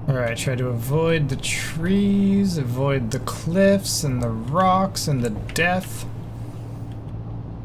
Alright, try to avoid the trees, avoid the cliffs and the rocks and the death.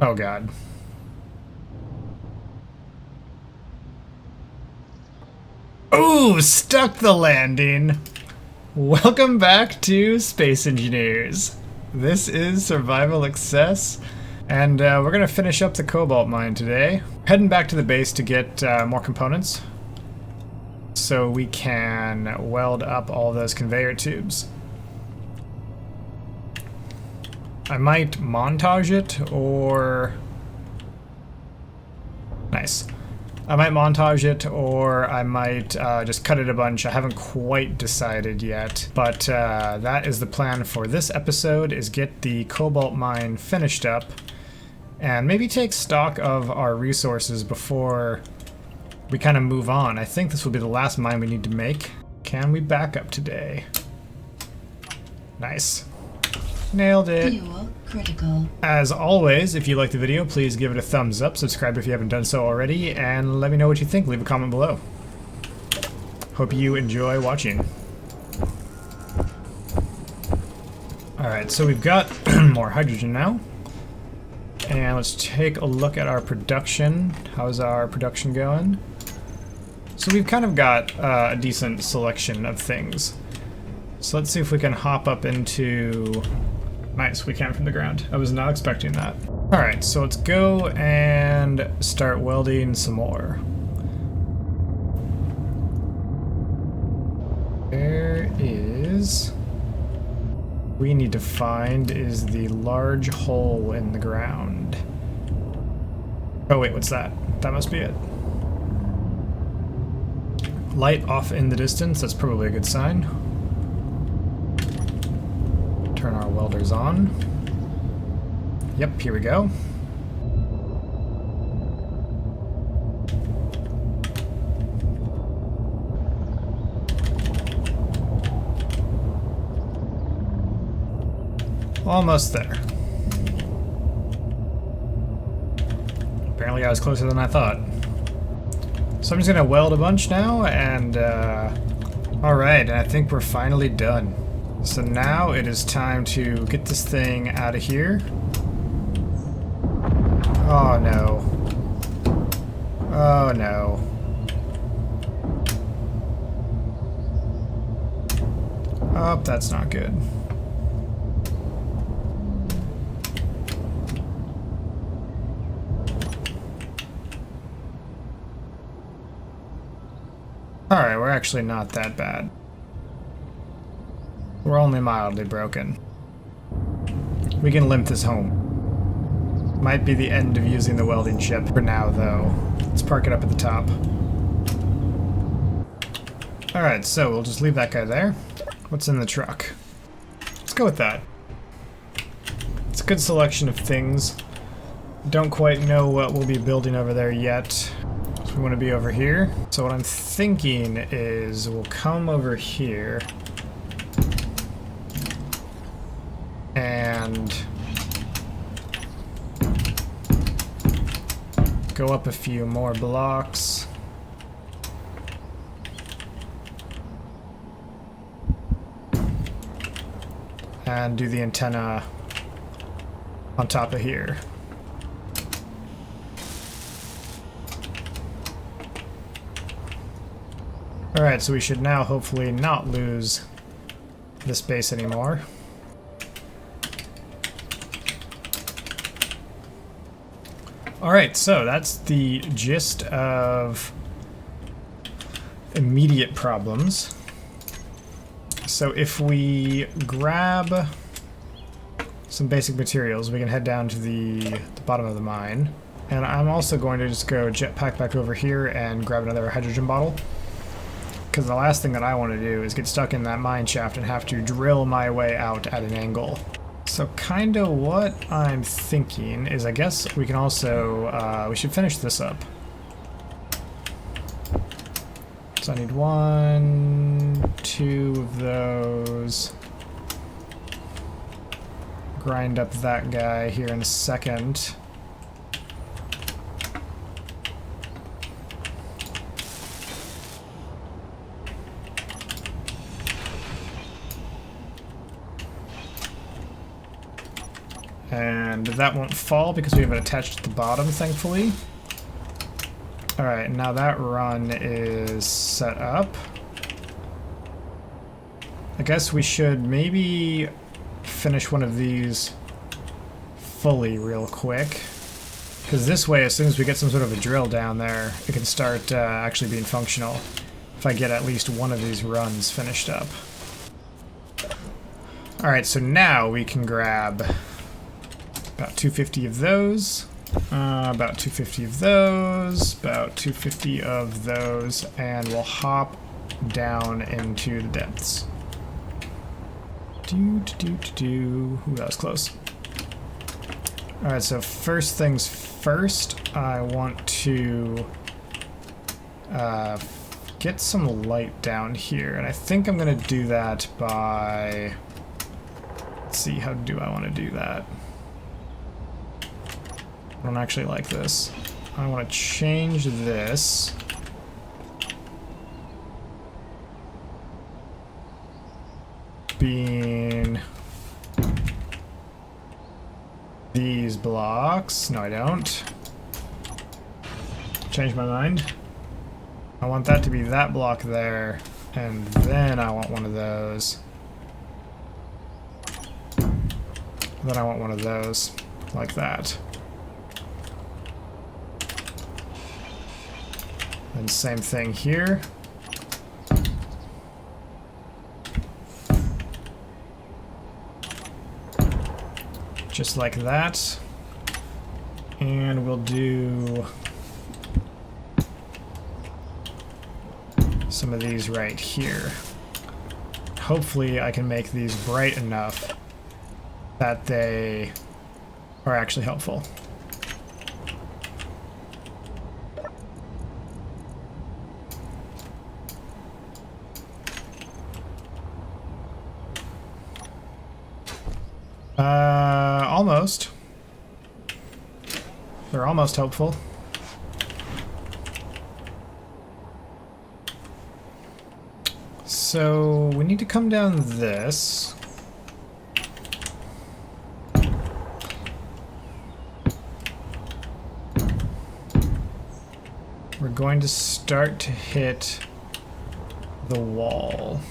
Oh god. Ooh, stuck the landing! Welcome back to Space Engineers. This is Survival Access, and we're gonna finish up the cobalt mine today. Heading back to the base to get more components, so we can weld up all those conveyor tubes. I might montage it, or... Nice. I might montage it, or I might just cut it a bunch. I haven't quite decided yet, but that is the plan for this episode, is get the cobalt mine finished up, and maybe take stock of our resources before we kind of move on. I think this will be the last mine we need to make. Can we back up today? Nice. Nailed it. Fuel critical. As always, if you like the video, please give it a thumbs up, subscribe if you haven't done so already, and let me know what you think. Leave a comment below. Hope you enjoy watching. Alright, so we've got more hydrogen now. And let's take a look at our production. How's our production going? So we've kind of got a decent selection of things. So let's see if we can hop up into... Nice, we can from the ground. I was not expecting that. Alright, so let's go and start welding some more. There is... we need to find is the large hole in the ground. Oh wait, what's that? That must be it. Light off in the distance, that's probably a good sign. Turn our welders on. Yep, here we go. Almost there. Apparently I was closer than I thought. So I'm just gonna weld a bunch now, and alright, and I think we're finally done. So now it is time to get this thing out of here. Oh no. Oh no. Oh, that's not good. Alright, we're actually not that bad. We're only mildly broken. We can limp this home. Might be the end of using the welding ship for now, though. Let's park it up at the top. Alright, so we'll just leave that guy there. What's in the truck? Let's go with that. It's a good selection of things. Don't quite know what we'll be building over there yet. We want to be over here. So what I'm thinking is we'll come over here and go up a few more blocks. And do the antenna on top of here. Alright, so we should now hopefully not lose this base anymore. Alright, so that's the gist of immediate problems. So if we grab some basic materials, we can head down to the bottom of the mine. And I'm also going to just go jetpack back over here and grab another hydrogen bottle. Because the last thing that I want to do is get stuck in that mine shaft and have to drill my way out at an angle. So kind of what I'm thinking is, I guess we can also, we should finish this up. So I need 1, 2 of those. Grind up that guy here in a second. And that won't fall because we have it attached at the bottom, thankfully. Alright, now that run is set up. I guess we should maybe finish one of these fully real quick. Because this way, as soon as we get some sort of a drill down there, it can start actually being functional. If I get at least one of these runs finished up. Alright, so now we can grab about 250 of those, about 250 of those, about 250 of those, and we'll hop down into the depths. Ooh, that was close. Alright, so first things first, I want to get some light down here, and I think I'm going to do that by... Let's see, how do I want to do that? I don't actually like this. I want to change this. Being these blocks. No, I don't. Change my mind. I want that to be that block there, and then I want one of those. Then I want one of those, like that. And same thing here. Just like that. And we'll do some of these right here. Hopefully I can make these bright enough that they are actually helpful. Almost. They're almost helpful. So we need to come down this. We're going to start to hit the wall,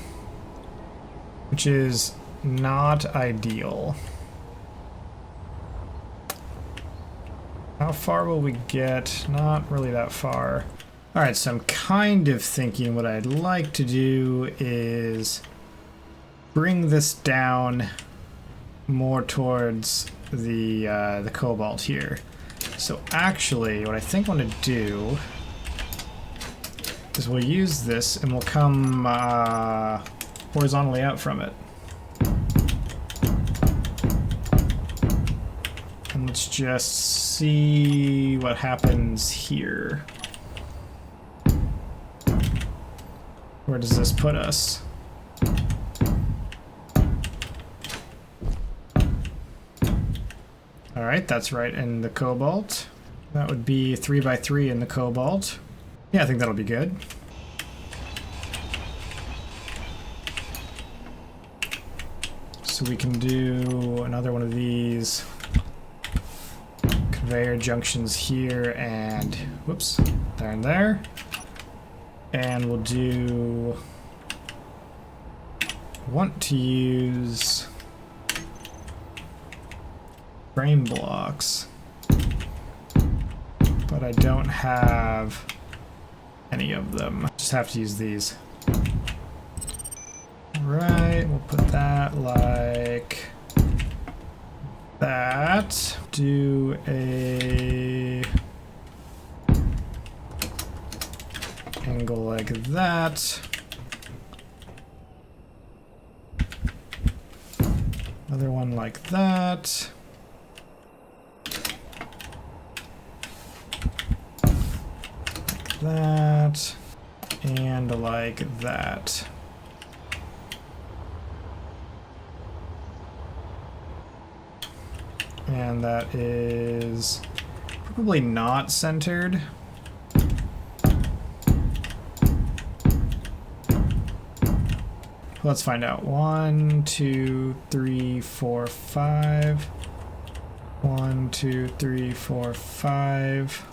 which is not ideal. How far will we get? Not really that far. Alright, so I'm kind of thinking what I'd like to do is bring this down more towards the cobalt here. So actually, what I think I want to do is we'll use this and we'll come horizontally out from it. And let's just see what happens here. Where does this put us? Alright, that's right in the cobalt. That would be 3 by 3 in the cobalt. Yeah, I think that'll be good. So we can do another one of these conveyor junctions here and, whoops, there and there. And we'll do, want to use frame blocks, but I don't have any of them. Just have to use these. Right, we'll put that like that. Do a angle like that. Another one like that. Like that. And like that. And that is probably not centered. Let's find out. 1, 2, 3, 4, 5. 1, 2, 3, 4, 5.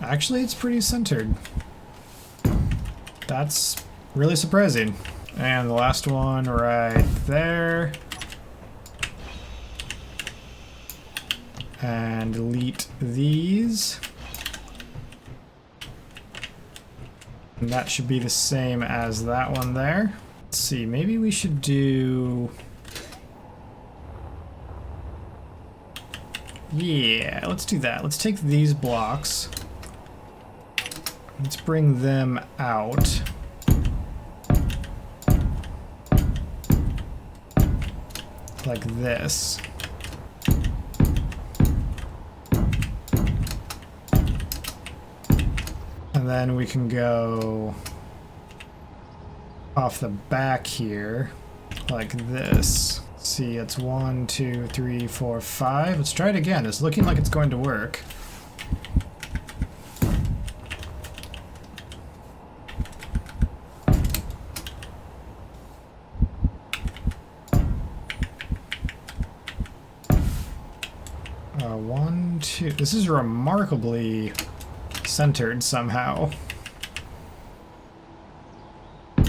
Actually, it's pretty centered. That's really surprising. And the last one right there. And delete these. And that should be the same as that one there. Let's see, maybe we should do... Yeah, let's do that. Let's take these blocks. Let's bring them out. Like this. And then we can go off the back here, like this. See, it's 1, 2, 3, 4, 5. Let's try it again. It's looking like it's going to work. This is remarkably centered somehow. I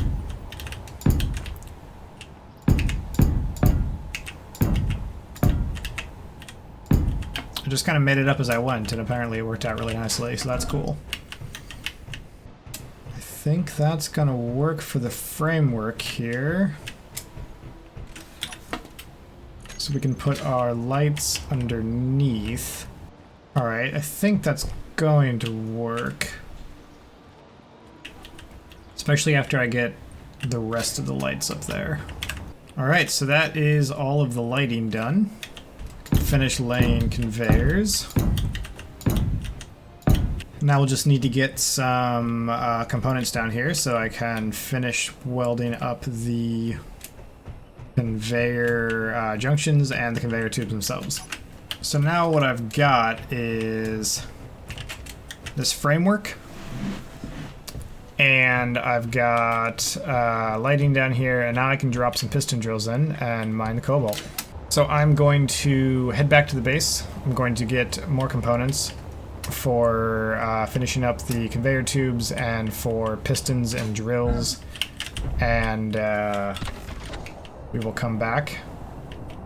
just kind of made it up as I went, and apparently it worked out really nicely, so that's cool. I think that's gonna work for the framework here. So we can put our lights underneath. Alright, I think that's going to work. Especially after I get the rest of the lights up there. Alright, so that is all of the lighting done. Finish laying conveyors. Now we'll just need to get some components down here so I can finish welding up the conveyor junctions and the conveyor tubes themselves. So now what I've got is this framework, and I've got lighting down here, and now I can drop some piston drills in and mine the cobalt. So I'm going to head back to the base. I'm going to get more components for finishing up the conveyor tubes and for pistons and drills, and we will come back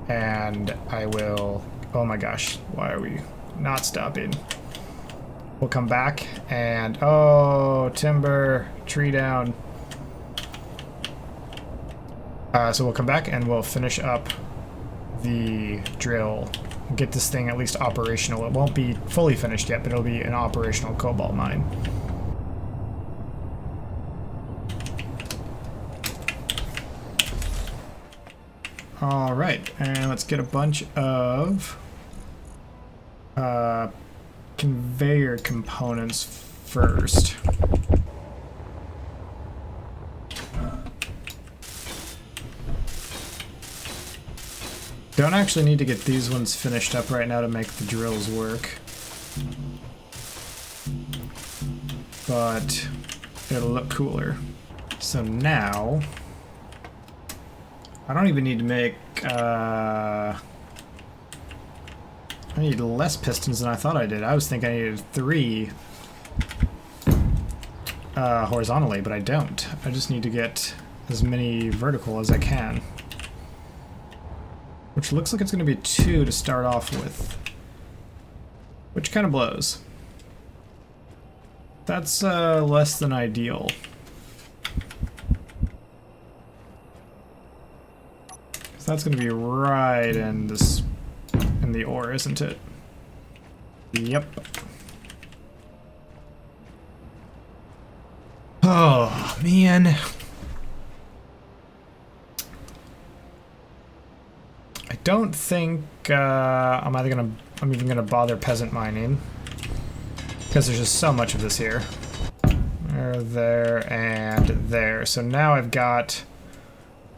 and I will... Oh my gosh, why are we not stopping? We'll come back and... Oh, timber, tree down. So we'll come back and we'll finish up the drill. Get this thing at least operational. It won't be fully finished yet, but it'll be an operational cobalt mine. Alright, and let's get a bunch of conveyor components first. Don't actually need to get these ones finished up right now to make the drills work. But it'll look cooler. So now... I don't even need to make, I need less pistons than I thought I did. I was thinking I needed 3 horizontally, but I don't. I just need to get as many vertical as I can. Which looks like it's going to be 2 to start off with. Which kind of blows. That's less than ideal. So that's going to be right in this, in the ore, isn't it? Yep. Oh, man. I don't think I'm even gonna bother peasant mining, because there's just so much of this here. There, and there. So now I've got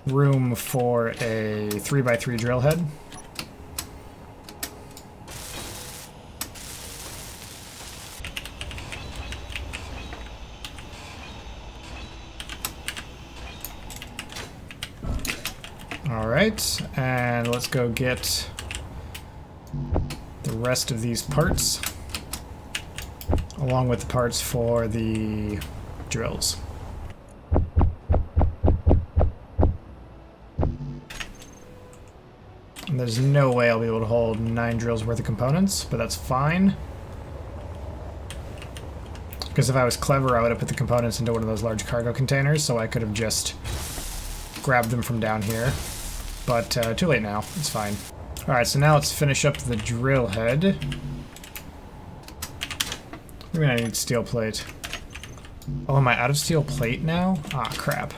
room for a 3x3 drill head. Alright, and let's go get the rest of these parts, along with the parts for the drills. And there's no way I'll be able to hold 9 drills worth of components, but that's fine. Because if I was clever, I would have put the components into one of those large cargo containers, so I could have just grabbed them from down here. But too late now, it's fine. Alright, so now let's finish up the drill head. I mean, I need steel plate. Oh, am I out of steel plate now? Ah, crap.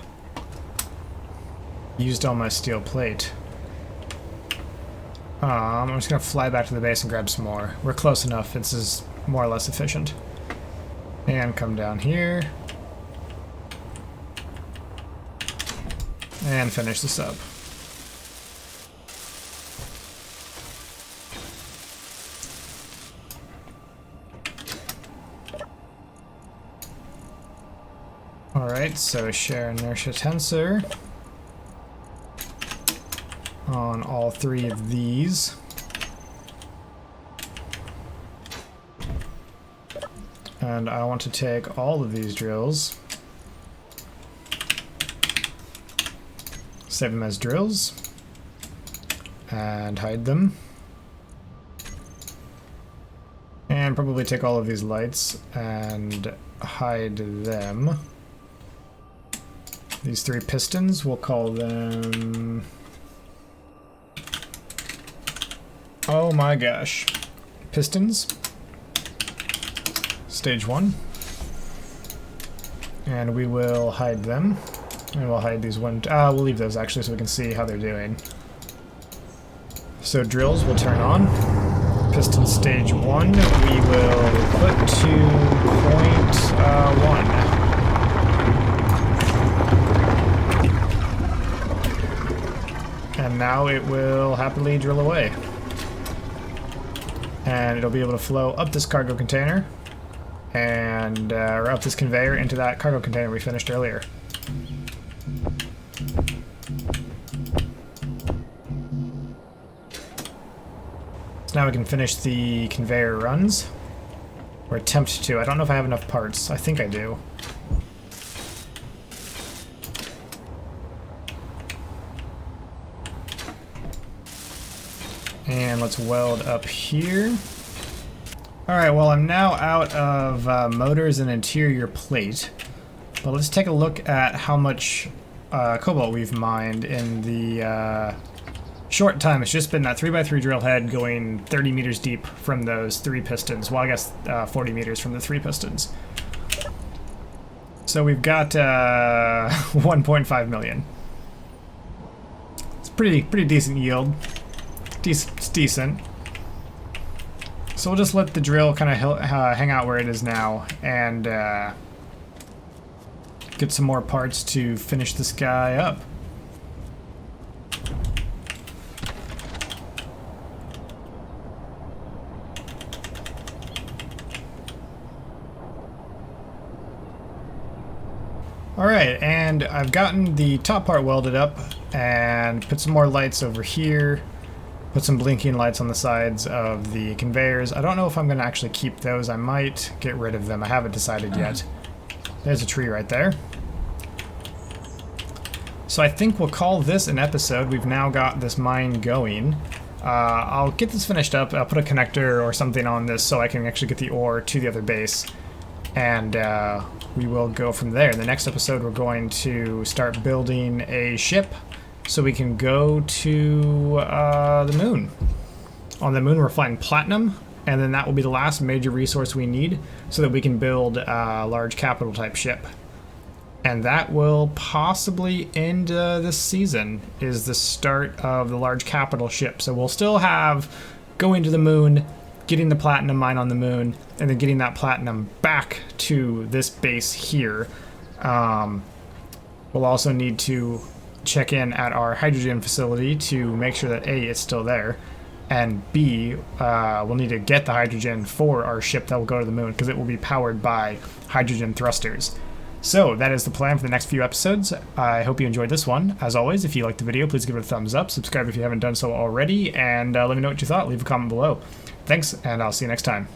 Used all my steel plate. I'm just gonna fly back to the base and grab some more. We're close enough, this is more or less efficient. And come down here. And finish this up. Alright, so share inertia tensor on all 3 of these. And I want to take all of these drills, save them as drills, and hide them. And probably take all of these lights and hide them. These 3 pistons, we'll call them... Oh my gosh. Pistons. Stage 1. And we will hide them. And we'll hide these we'll leave those actually so we can see how they're doing. So drills will turn on. Piston stage 1 we will put to 0.1. And now it will happily drill away. And it'll be able to flow up this cargo container and or up this conveyor into that cargo container we finished earlier. So now we can finish the conveyor runs, or attempt to. I don't know if I have enough parts. I think I do. And let's weld up here. Alright, well I'm now out of motors and interior plate. But let's take a look at how much cobalt we've mined in the short time. It's just been that 3x3 drill head going 30 meters deep from those 3 pistons. Well, I guess 40 meters from the 3 pistons. So we've got 1.5 million. It's pretty decent yield. It's decent. So we'll just let the drill kind of hang out where it is now and get some more parts to finish this guy up. Alright, and I've gotten the top part welded up and put some more lights over here. Put some blinking lights on the sides of the conveyors. I don't know if I'm going to actually keep those. I might get rid of them. I haven't decided yet. There's a tree right there. So I think we'll call this an episode. We've now got this mine going. I'll get this finished up. I'll put a connector or something on this so I can actually get the ore to the other base. And we will go from there. In the next episode, we're going to start building a ship so we can go to the moon. On the moon, we're finding platinum, and then that will be the last major resource we need so that we can build a large capital type ship. And that will possibly end this season, is the start of the large capital ship. So we'll still have going to the moon, getting the platinum mine on the moon, and then getting that platinum back to this base here. We'll also need to check in at our hydrogen facility to make sure that A, it's still there, and B, we'll need to get the hydrogen for our ship that will go to the moon because it will be powered by hydrogen thrusters. So that is the plan for the next few episodes. I hope you enjoyed this one. As always, if you liked the video, please give it a thumbs up, subscribe if you haven't done so already, and let me know what you thought. Leave a comment below. Thanks, and I'll see you next time.